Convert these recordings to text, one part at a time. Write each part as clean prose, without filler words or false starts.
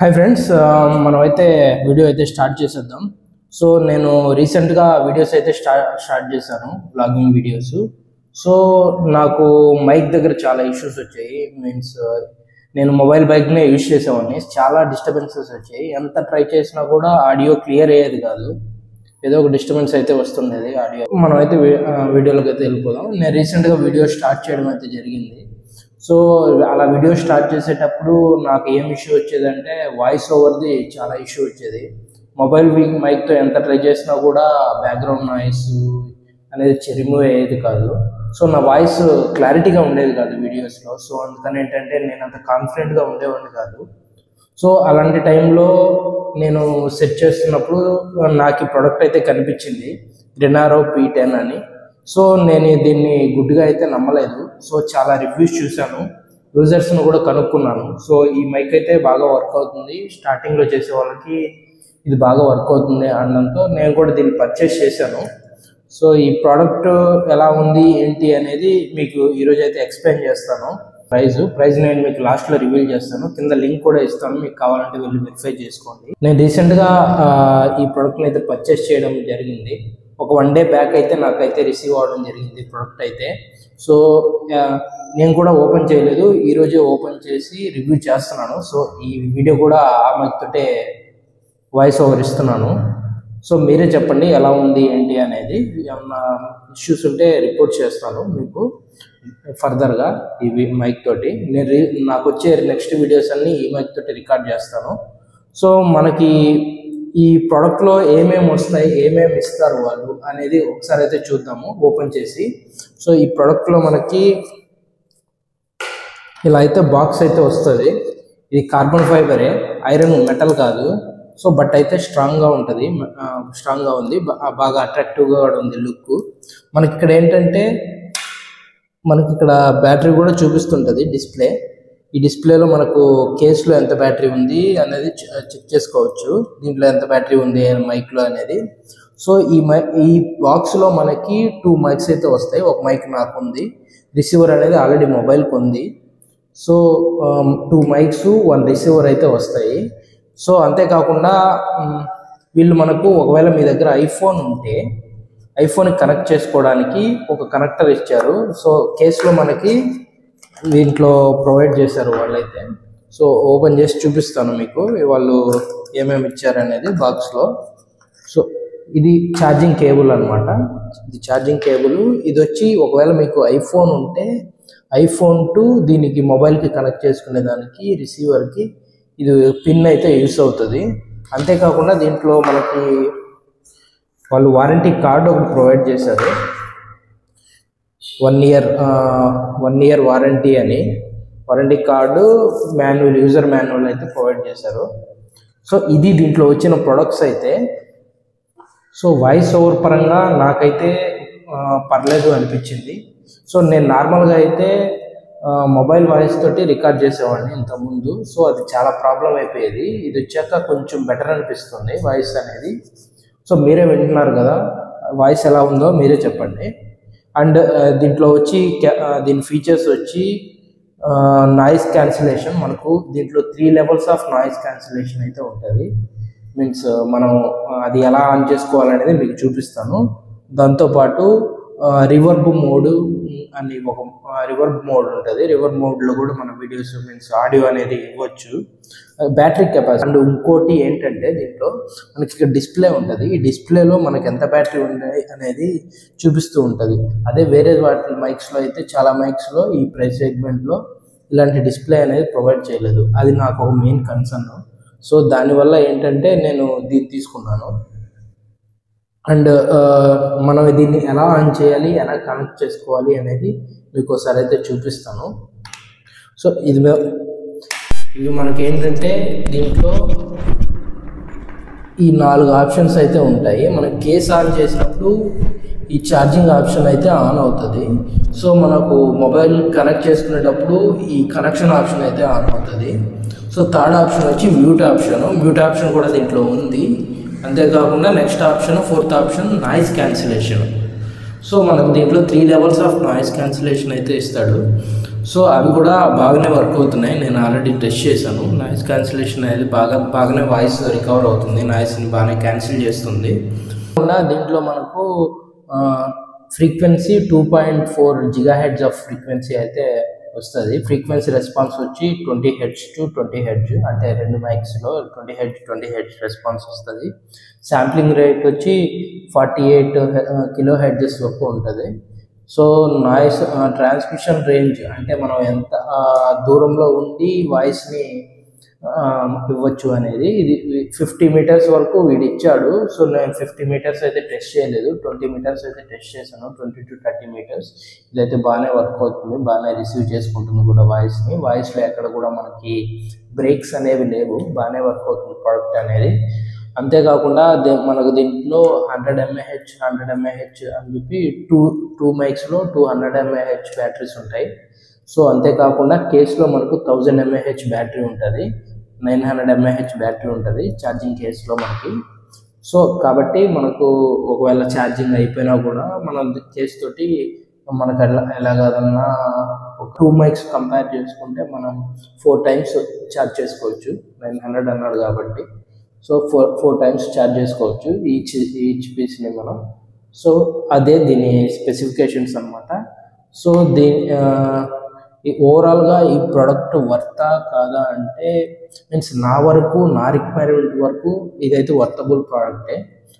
Hi friends, మనమైతే video అయితే start చేసేద్దాం. సో నేను రీసెంట్గా వీడియోస్ అయితే స్టార్ట్ చేశాను, బ్లాగింగ్ వీడియోస్. సో నాకు మైక్ దగ్గర చాలా ఇష్యూస్ వచ్చాయి. మీన్స్ నేను మొబైల్ బైక్నే యూజ్ చేసేవాడిని, చాలా డిస్టర్బెన్సెస్ వచ్చాయి. ఎంత ట్రై చేసినా కూడా ఆడియో క్లియర్ అయ్యేది కాదు, ఏదో ఒక డిస్టర్బెన్స్ అయితే వస్తుండేది ఆడియో. మనమైతే వీడియోలోకి అయితే వెళ్ళిపోదాం. నేను రీసెంట్గా వీడియో స్టార్ట్ చేయడం అయితే జరిగింది. సో అలా వీడియో స్టార్ట్ చేసేటప్పుడు నాకు ఏం ఇష్యూ వచ్చేదంటే వాయిస్ ఓవర్ది చాలా ఇష్యూ వచ్చేది. మొబైల్ మైక్తో ఎంత ట్రై చేసినా కూడా బ్యాక్గ్రౌండ్ నాయిస్ అనేది రిమూవ్ అయ్యేది కాదు. సో నా వాయిస్ క్లారిటీగా ఉండేది కాదు వీడియోస్లో. సో అందుకని ఏంటంటే నేను అంత కాన్ఫిడెంట్గా ఉండేవాడిని కాదు. సో అలాంటి టైంలో నేను సెట్ చేస్తున్నప్పుడు నాకు ఈ ప్రోడక్ట్ అయితే కనిపించింది, గ్రెనారో P10 అని. సో నేను దీన్ని గుడ్గా అయితే నమ్మలేదు. సో చాలా రివ్యూస్ చూశాను, యూజర్స్ను కూడా కనుక్కున్నాను. సో ఈ మైక్ అయితే బాగా వర్క్ అవుతుంది, స్టార్టింగ్లో చేసే వాళ్ళకి ఇది బాగా వర్క్ అవుతుంది అనడంతో నేను కూడా దీన్ని పర్చేస్ చేశాను. సో ఈ ప్రోడక్ట్ ఎలా ఉంది ఏంటి అనేది మీకు ఈరోజు అయితే ఎక్స్ప్లెయిన్ చేస్తాను. ప్రైస్ నేను మీకు లాస్ట్లో రివీల్ చేస్తాను, కింద లింక్ కూడా ఇస్తాను, మీకు కావాలంటే వెళ్ళి వెరిఫై చేసుకోండి. నేను రీసెంట్గా ఈ ప్రోడక్ట్ని అయితే పర్చేస్ చేయడం జరిగింది. ఒక 1 డే బ్యాక్ అయితే నాకైతే రిసీవ్ అవ్వడం జరిగింది ప్రోడక్ట్ అయితే. సో నేను కూడా ఓపెన్ చేయలేదు, ఈరోజే ఓపెన్ చేసి రివ్యూ చేస్తున్నాను. సో ఈ వీడియో కూడా ఆ మైక్ తోటే వాయిస్ ఓవర్ ఇస్తున్నాను. సో మీరే చెప్పండి ఎలా ఉంది ఏంటి అనేది. ఏమన్నా ఇష్యూస్ ఉంటే రిపోర్ట్ చేస్తాను మీకు ఫర్దర్గా ఈ మైక్ తోటి. నాకు వచ్చే నెక్స్ట్ వీడియోస్ అన్నీ ఈ మైక్ తోటి రికార్డ్ చేస్తాను. సో మనకి ఈ ప్రోడక్ట్లో ఏమేమి వస్తాయి, ఏమేమి ఇస్తారు వాళ్ళు అనేది ఒకసారి అయితే చూద్దాము ఓపెన్ చేసి. సో ఈ ప్రోడక్ట్లో మనకి ఇలా అయితే బాక్స్ అయితే వస్తుంది. ఇది కార్బన్ ఫైబరే, ఐరన్ మెటల్ కాదు. సో బట్ అయితే స్ట్రాంగ్గా ఉంటుంది, స్ట్రాంగ్గా ఉంది, బాగా అట్రాక్టివ్గా కూడా ఉంది లుక్. మనకి ఇక్కడ ఏంటంటే మనకి ఇక్కడ బ్యాటరీ కూడా చూపిస్తుంటుంది డిస్ప్లే. ఈ డిస్ప్లేలో మనకు కేసులో ఎంత బ్యాటరీ ఉంది అనేది చెక్ చేసుకోవచ్చు, దీంట్లో ఎంత బ్యాటరీ ఉంది మైక్లో అనేది. సో ఈ బాక్స్లో మనకి 2 మైక్స్ అయితే వస్తాయి. ఒక మైక్ నాకు ఉంది, రిసీవర్ అనేది ఆల్రెడీ మొబైల్కి ఉంది. సో 2 మైక్స్ 1 రిసీవర్ అయితే వస్తాయి. సో అంతేకాకుండా వీళ్ళు మనకు ఒకవేళ మీ దగ్గర ఐఫోన్ ఉంటే ఐఫోన్కి కనెక్ట్ చేసుకోవడానికి ఒక కనెక్టర్ ఇచ్చారు. సో కేసులో మనకి దీంట్లో ప్రొవైడ్ చేశారు వాళ్ళైతే. సో ఓపెన్ చేసి చూపిస్తాను మీకు వాళ్ళు ఏమేమి ఇచ్చారనేది బాక్స్లో. సో ఇది ఛార్జింగ్ కేబుల్ అనమాట, ఇది ఛార్జింగ్ కేబుల్. ఇది వచ్చి ఒకవేళ మీకు ఐఫోన్ ఉంటే ఐఫోన్ టు దీనికి మొబైల్కి కనెక్ట్ చేసుకునే దానికి రిసీవర్కి ఇది పిన్ అయితే యూస్ అవుతుంది. అంతేకాకుండా దీంట్లో మనకి వాళ్ళు వారంటీ కార్డు ఒకటి ప్రొవైడ్ చేశారు, 1 ఇయర్ వారంటీ అని. Warranty card, manual, user manual అయితే ప్రొవైడ్ చేశారు. సో ఇది దీంట్లో వచ్చిన ప్రొడక్ట్స్ అయితే. సో వాయిస్ ఓవర్ పరంగా నాకైతే పర్లేదు అనిపించింది. సో నేను నార్మల్గా అయితే మొబైల్ వాయిస్ తోటి రికార్డ్ చేసేవాడిని ఇంతకుముందు. సో అది చాలా ప్రాబ్లం అయిపోయేది. ఇది వచ్చాక కొంచెం బెటర్ అనిపిస్తుంది వాయిస్ అనేది. సో మీరే వింటున్నారు కదా, వాయిస్ ఎలా ఉందో మీరే చెప్పండి. అండ్ దీంట్లో వచ్చి దీని ఫీచర్స్ వచ్చి నాయిస్ క్యాన్సిలేషన్. మనకు దీంట్లో 3 లెవెల్స్ ఆఫ్ నాయిస్ క్యాన్సిలేషన్ అయితే ఉంటుంది. మీన్స్ మనం అది ఎలా ఆన్ చేసుకోవాలనేది మీకు చూపిస్తాను. దాంతోపాటు రివర్బ్ మోడ్ అని ఒక రివర్బ్ మోడ్ ఉంటుంది. రివర్బ్ మోడ్లో కూడా మన వీడియోస్ మీన్స్ ఆడియో అనేది ఇవ్వచ్చు. Battery capacity. అండ్ ఇంకోటి ఏంటంటే దీంట్లో మనకి ఇక్కడ డిస్ప్లే ఉంటుంది. ఈ డిస్ప్లేలో మనకి ఎంత బ్యాటరీ ఉంది అనేది చూపిస్తూ ఉంటుంది. అదే వేరే వాటి మైక్స్లో అయితే చాలా మైక్స్లో ఈ ప్రైస్ సెగ్మెంట్లో ఇలాంటి డిస్ప్లే అనేది ప్రొవైడ్ చేయలేదు. అది నాకు ఒక మెయిన్ కన్సర్న్. సో దానివల్ల ఏంటంటే నేను దీన్ని తీసుకున్నాను. అండ్ మనం దీన్ని ఎలా ఆన్ చేయాలి, ఎలా కనెక్ట్ చేసుకోవాలి అనేది మీకు ఒకసారి అయితే చూపిస్తాను. సో ఇవి మనకి ఏంటంటే దీంట్లో ఈ 4 ఆప్షన్స్ అయితే ఉంటాయి. మనం కేస్ ఆన్ చేసినప్పుడు ఈ ఛార్జింగ్ ఆప్షన్ అయితే ఆన్ అవుతుంది. సో మనకు మొబైల్ కనెక్ట్ చేసుకునేటప్పుడు ఈ కనెక్షన్ ఆప్షన్ అయితే ఆన్ అవుతుంది. సో థర్డ్ ఆప్షన్ వచ్చి మ్యూట్ ఆప్షన్ కూడా దీంట్లో ఉంది. అంతేకాకుండా next option, 4th option noise cancellation. So మనకు దీంట్లో 3 లెవెల్స్ ఆఫ్ నాయిస్ క్యాన్సిలేషన్ అయితే ఇస్తాడు. సో అవి కూడా బాగానే వర్క్ అవుతున్నాయి. నేను ఆల్రెడీ టెస్ట్ చేశాను. నాయిస్ క్యాన్సిలేషన్ అనేది బాగానే వాయిస్ రికవర్ అవుతుంది, నాయిస్ని బాగానే క్యాన్సిల్ చేస్తుంది. దీంట్లో మనకు ఫ్రీక్వెన్సీ 2.4 GHz ఆఫ్ ఫ్రీక్వెన్సీ అయితే వస్తుంది. ఫ్రీక్వెన్సీ రెస్పాన్స్ వచ్చి 20 Hz to 20 Hz, అంటే రెండు మైక్స్లో 20 Hz రెస్పాన్స్ వస్తుంది. శాంప్లింగ్ రేట్ వచ్చి 48 kHz వరకు ఉంటుంది. సో నాయిస్ ట్రాన్స్మిషన్ రేంజ్ అంటే మనం ఎంత దూరంలో ఉండి వాయిస్ని ఇవ్వచ్చు అనేది, ఇది 50 meters వరకు వీడు ఇచ్చాడు. సో నేను 50 meters అయితే టెస్ట్ చేయలేదు, 20 meters అయితే టెస్ట్ చేశాను, 20 to 30 meters. ఇదైతే బాగానే వర్క్ అవుతుంది, బాగానే రిసీవ్ చేసుకుంటుంది కూడా వాయిస్లో ఎక్కడ కూడా మనకి బ్రేక్స్ అనేవి లేవు, బాగానే వర్క్ అవుతుంది ప్రోడక్ట్ అనేది. అంతేకాకుండా మనకు దీంట్లో 100 mAh అని చెప్పి టూ మైక్స్లో 200 mAh బ్యాటరీస్ ఉంటాయి. సో అంతేకాకుండా కేసులో మనకు 1000 mAh బ్యాటరీ ఉంటుంది, 900 mAh బ్యాటరీ ఉంటుంది ఛార్జింగ్ కేసులో మనకి. సో కాబట్టి మనకు ఒకవేళ ఛార్జింగ్ అయిపోయినా కూడా మనం కేసు తోటి మనకు ఎలాగదన్నా 2 మైక్స్ కంపేర్ చేసుకుంటే మనం 4 times ఛార్జ్ చేసుకోవచ్చు. 900 అన్నాడు కాబట్టి సో 4 times ఛార్జ్ చేసుకోవచ్చు ఈచ్ పీస్ని మనం. సో అదే దీని స్పెసిఫికేషన్స్ అన్నమాట. సో ఓవరాల్గా ఈ ప్రోడక్ట్ వర్తా కాదా అంటే, మీన్స్ నా రిక్వైర్మెంట్ వరకు ఇదైతే వర్తబుల్ ప్రోడక్టే.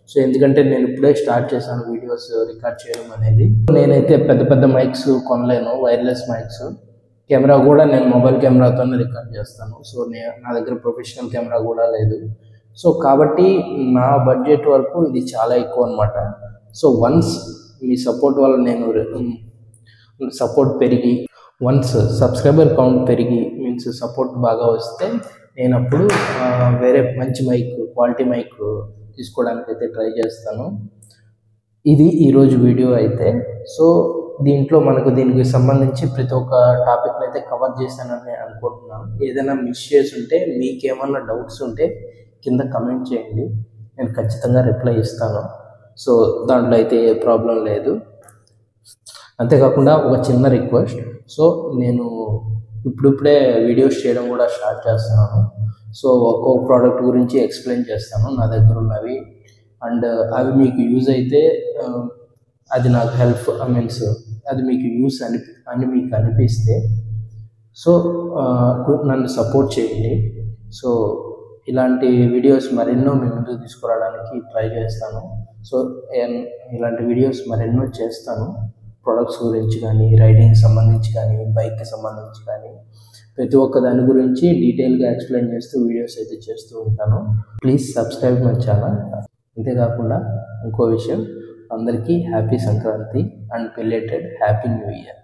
సో ఎందుకంటే నేను ఇప్పుడే స్టార్ట్ చేశాను వీడియోస్ రికార్డ్ చేయడం అనేది. నేనైతే పెద్ద మైక్స్ కొనలేను, వైర్లెస్ మైక్స్. కెమెరా కూడా నేను మొబైల్ కెమెరాతోనే రికార్డ్ చేస్తాను. సో నా దగ్గర ప్రొఫెషనల్ కెమెరా కూడా లేదు. సో కాబట్టి నా బడ్జెట్ వరకు ఇది చాలా ఎక్కువ అనమాట. సో వన్స్ మీ సపోర్ట్ వల్ల నేను సపోర్ట్ పెరిగి, వన్స్ సబ్స్క్రైబర్ కౌంట్ పెరిగి మీన్స్ సపోర్ట్ బాగా వస్తే నేను అప్పుడు వేరే మంచి మైక్, క్వాలిటీ మైక్ తీసుకోవడానికి అయితే ట్రై చేస్తాను. ఇది ఈరోజు వీడియో అయితే. సో దీంట్లో మనకు దీనికి సంబంధించి ప్రతి ఒక్క టాపిక్ని అయితే కవర్ చేశానని అనుకుంటున్నాను. ఏదైనా మిస్ చేసి ఉంటే, మీకేమన్నా డౌట్స్ ఉంటే కింద కమెంట్ చేయండి, నేను ఖచ్చితంగా రిప్లై ఇస్తాను. సో దాంట్లో అయితే ఏ ప్రాబ్లం లేదు. అంతేకాకుండా ఒక చిన్న రిక్వెస్ట్, సో నేను ఇప్పుడిప్పుడే వీడియోస్ చేయడం కూడా స్టార్ట్ చేస్తున్నాను. సో ఒక్కో ప్రోడక్ట్ గురించి ఎక్స్ప్లెయిన్ చేస్తాను నా దగ్గర ఉన్నవి, అండ్ అవి మీకు యూజ్ అయితే అది నాకు హెల్ప్ మీన్స్ అది మీకు యూస్ అని మీకు అనిపిస్తే సో నన్ను సపోర్ట్ చేయండి. సో ఇలాంటి వీడియోస్ మరెన్నో మీ ముందుకు తీసుకురావడానికి ట్రై చేస్తాను. సో ఇలాంటి వీడియోస్ మరెన్నో చేస్తాను, ప్రొడక్ట్స్ గురించి కానీ, రైడింగ్కి సంబంధించి కానీ, బైక్కి సంబంధించి కానీ, ప్రతి ఒక్క దాని గురించి డీటెయిల్గా ఎక్స్ప్లెయిన్ చేస్తూ వీడియోస్ అయితే చేస్తూ ఉంటాను. Please subscribe my channel. అంతేకాకుండా ఇంకో విషయం, అందరికీ happy Sankranti and belated happy new year.